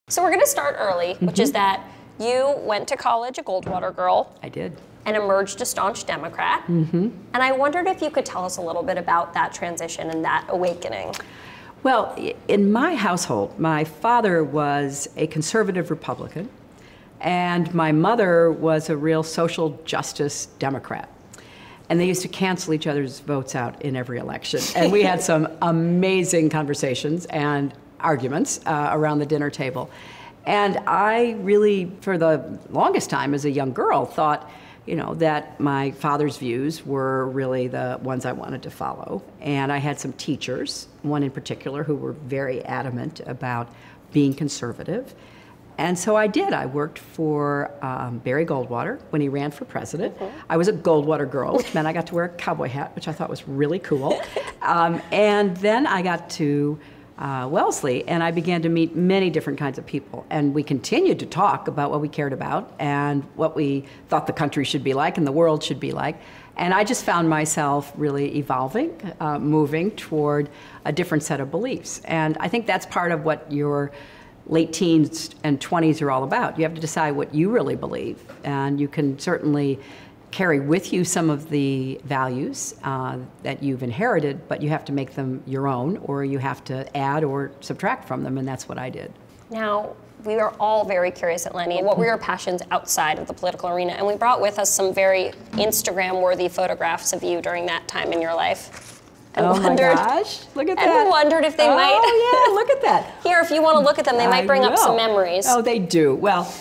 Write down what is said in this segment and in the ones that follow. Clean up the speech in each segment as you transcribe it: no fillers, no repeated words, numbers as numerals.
So we're going to start early, which is that you went to college a Goldwater girl. I did. And emerged a staunch Democrat. And I wondered if you could tell us a little bit about that transition and that awakening. Well, in my household, my father was a conservative Republican, and my mother was a real social justice Democrat. And they used to cancel each other's votes out in every election. And we had some amazing conversations and arguments around the dinner table. And I really, for the longest time as a young girl, thought, you know, that my father's views were really the ones I wanted to follow. And I had some teachers, one in particular, who were very adamant about being conservative. And so I did. I worked for Barry Goldwater when he ran for president. I was a Goldwater girl, which meant I got to wear a cowboy hat, which I thought was really cool. And then I got to Wellesley, and I began to meet many different kinds of people. And we continued to talk about what we cared about and what we thought the country should be like and the world should be like. And I just found myself really evolving, moving toward a different set of beliefs. And I think that's part of what your late teens and 20s are all about. You have to decide what you really believe. And you can certainly carry with you some of the values that you've inherited, but you have to make them your own, or you have to add or subtract from them, and that's what I did. Now, we are all very curious at Lenny. What were your passions outside of the political arena? And we brought with us some very Instagram-worthy photographs of you during that time in your life. Oh my gosh, look at that. And wondered if they might. Oh yeah, look at that. Here, if you want to look at them, they might bring up some memories. Oh, they do. Well,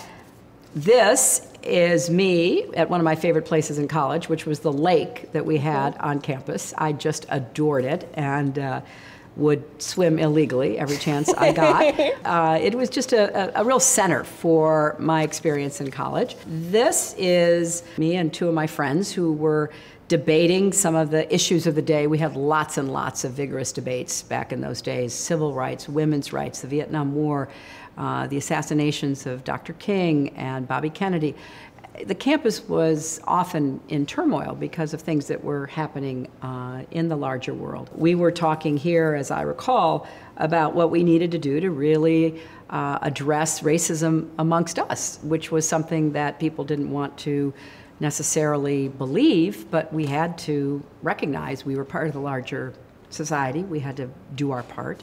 this is me at one of my favorite places in college, which was the lake that we had on campus. I just adored it and would swim illegally every chance I got. It was just a real center for my experience in college. This is me and two of my friends who were debating some of the issues of the day. We had lots and lots of vigorous debates back in those days: civil rights, women's rights, the Vietnam War, the assassinations of Dr. King and Bobby Kennedy. The campus was often in turmoil because of things that were happening in the larger world. We were talking here, as I recall, about what we needed to do to really address racism amongst us, which was something that people didn't want to necessarily believe, but we had to recognize we were part of the larger society. We had to do our part.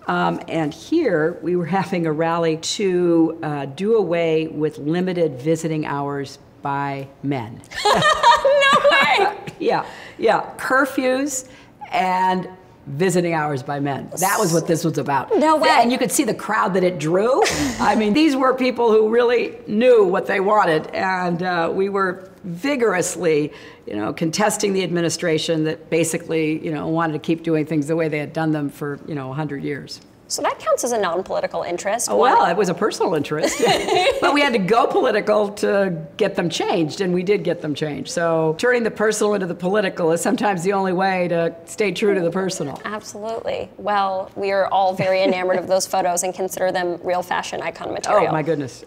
And here we were having a rally to do away with limited visiting hours by men. No way! Yeah. Curfews and visiting hours by men. That was what this was about. No way. And you could see the crowd that it drew. I mean, these were people who really knew what they wanted, and we were vigorously, contesting the administration that basically, wanted to keep doing things the way they had done them for, 100 years. So that counts as a non-political interest. Oh, well, it was a personal interest. But we had to go political to get them changed, and we did get them changed. So turning the personal into the political is sometimes the only way to stay true to the personal. Absolutely. Well, we are all very enamored of those photos and consider them real fashion icon material. Oh, my goodness.